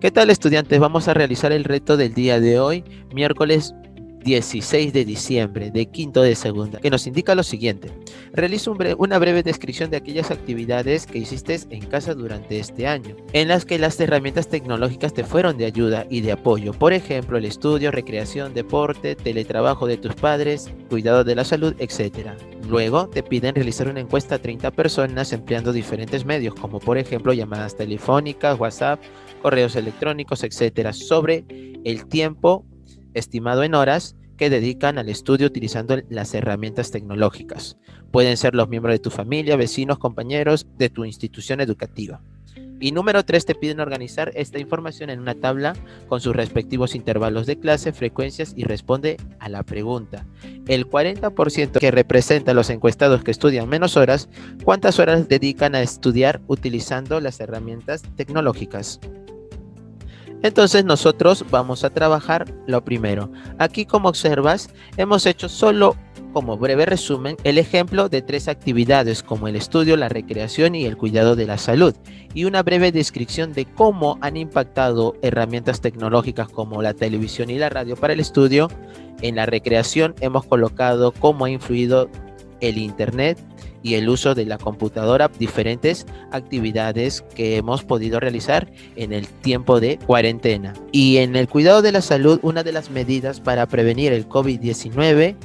¿Qué tal, estudiantes? Vamos a realizar el reto del día de hoy, miércoles 16 de diciembre, de quinto de segunda, que nos indica lo siguiente. Realiza una breve descripción de aquellas actividades que hiciste en casa durante este año, en las que las herramientas tecnológicas te fueron de ayuda y de apoyo. Por ejemplo, el estudio, recreación, deporte, teletrabajo de tus padres, cuidado de la salud, etc. Luego te piden realizar una encuesta a 30 personas empleando diferentes medios, como por ejemplo llamadas telefónicas, WhatsApp, correos electrónicos, etcétera, sobre el tiempo estimado en horas que dedican al estudio utilizando las herramientas tecnológicas. Pueden ser los miembros de tu familia, vecinos, compañeros de tu institución educativa. Y número 3, te piden organizar esta información en una tabla con sus respectivos intervalos de clase, frecuencias y responde a la pregunta. El 40% que representa a los encuestados que estudian menos horas, ¿cuántas horas dedican a estudiar utilizando las herramientas tecnológicas? Entonces nosotros vamos a trabajar lo primero. Aquí, como observas, hemos hecho solo como breve resumen el ejemplo de 3 actividades como el estudio, la recreación y el cuidado de la salud, y una breve descripción de cómo han impactado herramientas tecnológicas como la televisión y la radio para el estudio. En la recreación hemos colocado cómo ha influido el internet y el uso de la computadora, diferentes actividades que hemos podido realizar en el tiempo de cuarentena. Y en el cuidado de la salud, una de las medidas para prevenir el COVID-19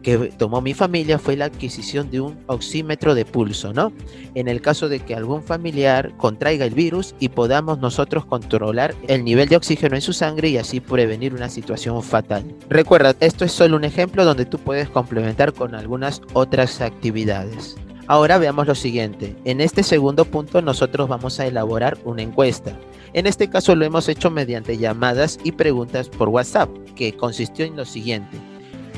que tomó mi familia fue la adquisición de un oxímetro de pulso, ¿no? En el caso de que algún familiar contraiga el virus y podamos nosotros controlar el nivel de oxígeno en su sangre y así prevenir una situación fatal. Recuerda, esto es solo un ejemplo donde tú puedes complementar con algunas otras actividades. Ahora veamos lo siguiente. En este segundo punto nosotros vamos a elaborar una encuesta. En este caso lo hemos hecho mediante llamadas y preguntas por WhatsApp, que consistió en lo siguiente.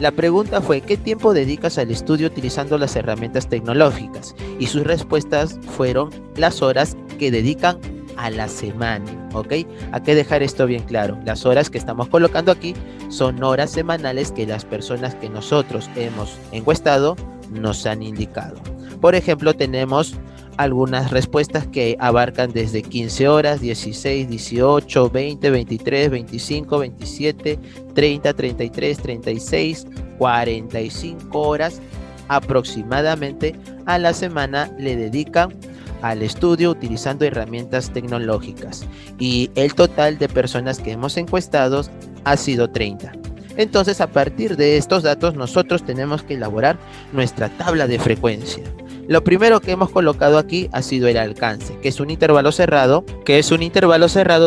La pregunta fue: ¿qué tiempo dedicas al estudio utilizando las herramientas tecnológicas? Y sus respuestas fueron las horas que dedican a la semana, ¿ok? Hay que dejar esto bien claro. Las horas que estamos colocando aquí son horas semanales que las personas que nosotros hemos encuestado nos han indicado. Por ejemplo, tenemos algunas respuestas que abarcan desde 15 horas, 16, 18, 20, 23, 25, 27, 30, 33, 36, 45 horas aproximadamente a la semana le dedican al estudio utilizando herramientas tecnológicas. Y el total de personas que hemos encuestado ha sido 30. Entonces, a partir de estos datos, nosotros tenemos que elaborar nuestra tabla de frecuencia. Lo primero que hemos colocado aquí ha sido el alcance, que es un intervalo cerrado,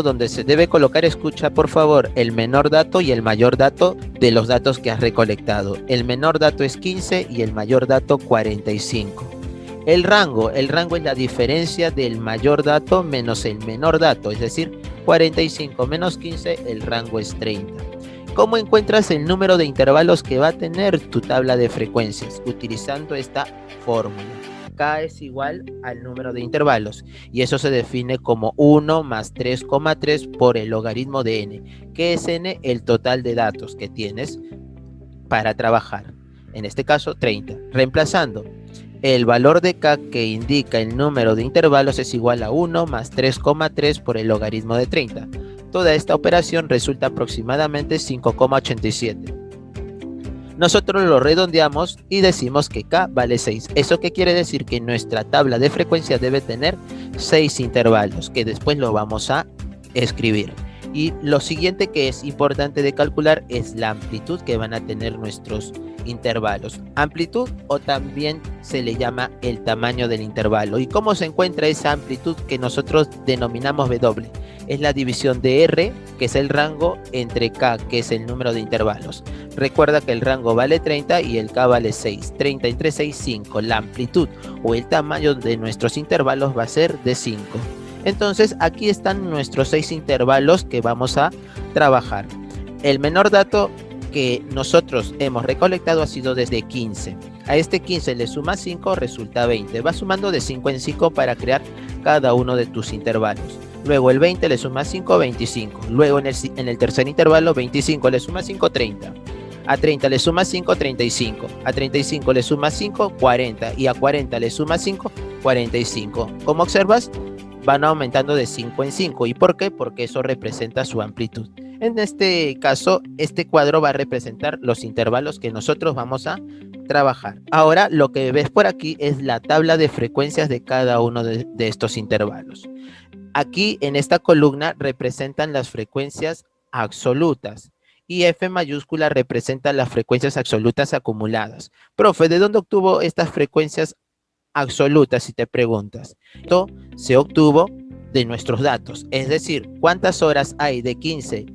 donde se debe colocar, escucha por favor, el menor dato y el mayor dato de los datos que has recolectado. El menor dato es 15 y el mayor dato 45. El rango es la diferencia del mayor dato menos el menor dato, es decir, 45 menos 15, el rango es 30. ¿Cómo encuentras el número de intervalos que va a tener tu tabla de frecuencias? Utilizando esta fórmula. K es igual al número de intervalos y eso se define como 1 más 3,3 por el logaritmo de n, que es n el total de datos que tienes para trabajar. En este caso 30. Reemplazando, el valor de K que indica el número de intervalos es igual a 1 más 3,3 por el logaritmo de 30. Toda esta operación resulta aproximadamente 5,87. Nosotros lo redondeamos y decimos que K vale 6. ¿Eso qué quiere decir? Que nuestra tabla de frecuencia debe tener 6 intervalos, que después lo vamos a escribir. Y lo siguiente que es importante de calcular es la amplitud que van a tener nuestros intervalos. Amplitud, o también se le llama el tamaño del intervalo. ¿Y cómo se encuentra esa amplitud que nosotros denominamos W? Es la división de R, que es el rango, entre K, que es el número de intervalos. Recuerda que el rango vale 30 y el K vale 6. 30 entre 6, 5. La amplitud o el tamaño de nuestros intervalos va a ser de 5. Entonces aquí están nuestros 6 intervalos que vamos a trabajar. El menor dato que nosotros hemos recolectado ha sido desde 15. A este 15 le sumas 5, resulta 20. Va sumando de 5 en 5 para crear cada uno de tus intervalos. Luego el 20 le sumas 5, 25. Luego en el tercer intervalo, 25 le sumas 5, 30. A 30 le sumas 5, 35. A 35 le sumas 5, 40. Y a 40 le sumas 5, 45. Como observas, van aumentando de 5 en 5. ¿Y por qué? Porque eso representa su amplitud. En este caso, este cuadro va a representar los intervalos que nosotros vamos a trabajar. Ahora, lo que ves por aquí es la tabla de frecuencias de cada uno de estos intervalos. Aquí, en esta columna, representan las frecuencias absolutas y F mayúscula representa las frecuencias absolutas acumuladas. Profe, ¿de dónde obtuvo estas frecuencias absolutas, si te preguntas? Esto se obtuvo de nuestros datos, es decir, ¿cuántas horas hay de 15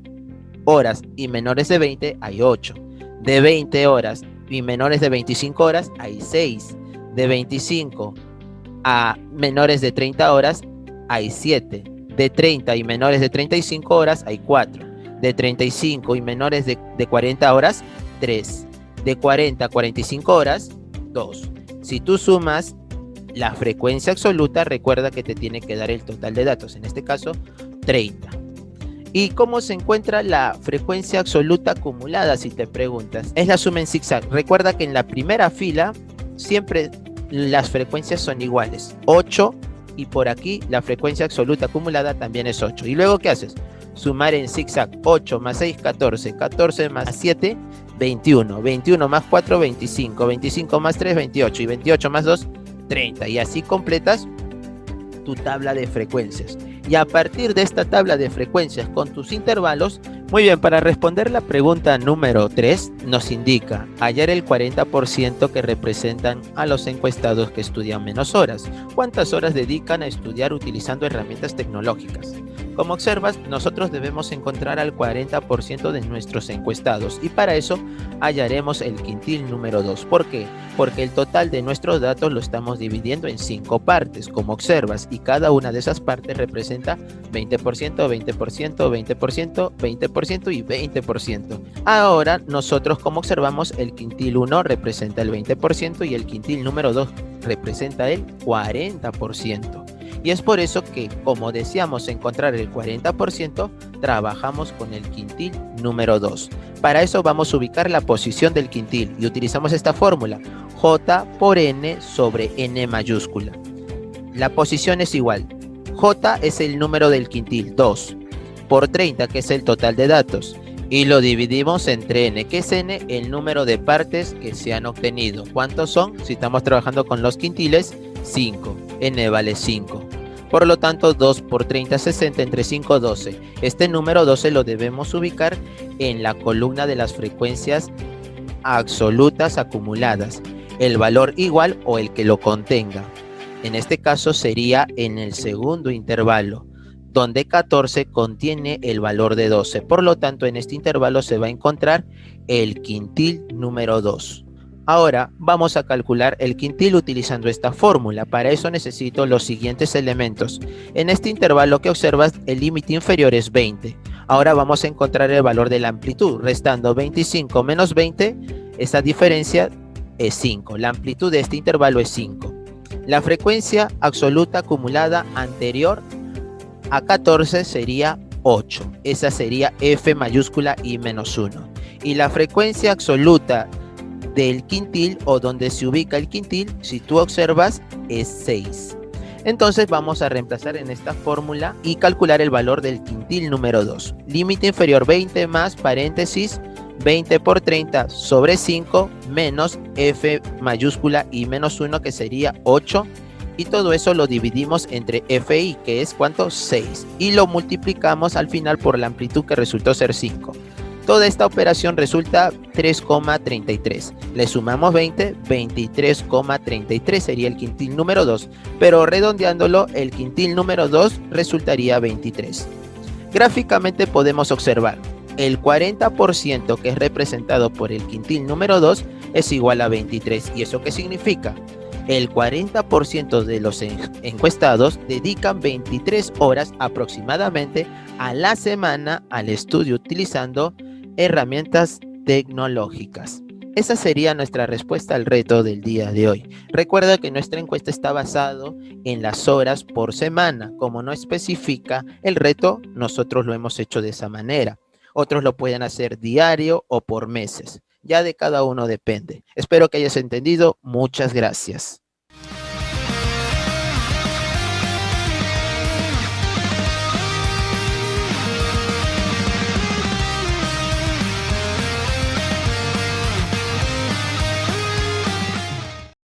horas y menores de 20? Hay 8. De 20 horas y menores de 25 horas hay 6. De 25 a menores de 30 horas hay 7. De 30 y menores de 35 horas hay 4. De 35 y menores de 40 horas, 3. De 40 a 45 horas, 2. Si tú sumas la frecuencia absoluta, recuerda que te tiene que dar el total de datos, en este caso 30. ¿Y cómo se encuentra la frecuencia absoluta acumulada, si te preguntas? Es la suma en zigzag. Recuerda que en la primera fila siempre las frecuencias son iguales, 8, y por aquí la frecuencia absoluta acumulada también es 8. ¿Y luego qué haces? Sumar en zigzag, 8 más 6, 14, 14 más 7, 21, 21 más 4, 25, 25 más 3, 28, y 28 más 2, 30. Y así completas tu tabla de frecuencias. Y a partir de esta tabla de frecuencias con tus intervalos, muy bien, para responder la pregunta número 3, nos indica hallar el 40% que representan a los encuestados que estudian menos horas. ¿Cuántas horas dedican a estudiar utilizando herramientas tecnológicas? Como observas, nosotros debemos encontrar al 40% de nuestros encuestados y para eso hallaremos el quintil número 2. ¿Por qué? Porque el total de nuestros datos lo estamos dividiendo en 5 partes, como observas, y cada una de esas partes representa 20%, 20%, 20%, 20% y 20%. Ahora, nosotros, como observamos, el quintil 1 representa el 20% y el quintil número 2 representa el 40%. Y es por eso que, como deseamos encontrar el 40%, trabajamos con el quintil número 2. Para eso vamos a ubicar la posición del quintil y utilizamos esta fórmula, J por N sobre N mayúscula. La posición es igual. J es el número del quintil, 2, por 30, que es el total de datos. Y lo dividimos entre N, que es N, el número de partes que se han obtenido. ¿Cuántos son? Si estamos trabajando con los quintiles, 5. N vale 5. Por lo tanto, 2 por 30, 60, entre 5, 12. Este número 12 lo debemos ubicar en la columna de las frecuencias absolutas acumuladas. El valor igual o el que lo contenga. En este caso sería en el segundo intervalo, donde 14 contiene el valor de 12. Por lo tanto, en este intervalo se va a encontrar el quintil número 2. Ahora vamos a calcular el quintil utilizando esta fórmula. Para eso necesito los siguientes elementos. En este intervalo que observas, el límite inferior es 20. Ahora vamos a encontrar el valor de la amplitud. Restando 25 menos 20, esa diferencia es 5. La amplitud de este intervalo es 5. La frecuencia absoluta acumulada anterior a 14 sería 8. Esa sería F mayúscula y menos 1. Y la frecuencia absoluta del quintil o donde se ubica el quintil, si tú observas, es 6. Entonces vamos a reemplazar en esta fórmula y calcular el valor del quintil número 2. Límite inferior 20 más paréntesis 20 por 30 sobre 5 menos F mayúscula y menos 1, que sería 8. Y todo eso lo dividimos entre FI, que es ¿cuánto? 6. Y lo multiplicamos al final por la amplitud, que resultó ser 5. Toda esta operación resulta 3,33. Le sumamos 20, 23,33 sería el quintil número 2. Pero redondeándolo, el quintil número 2 resultaría 23. Gráficamente podemos observar el 40% que es representado por el quintil número 2 es igual a 23. ¿Y eso qué significa? El 40% de los encuestados dedican 23 horas aproximadamente a la semana al estudio utilizando herramientas tecnológicas. Esa sería nuestra respuesta al reto del día de hoy. Recuerda que nuestra encuesta está basada en las horas por semana. Como no especifica el reto, nosotros lo hemos hecho de esa manera. Otros lo pueden hacer diario o por meses. Ya de cada uno depende. Espero que hayas entendido. Muchas gracias.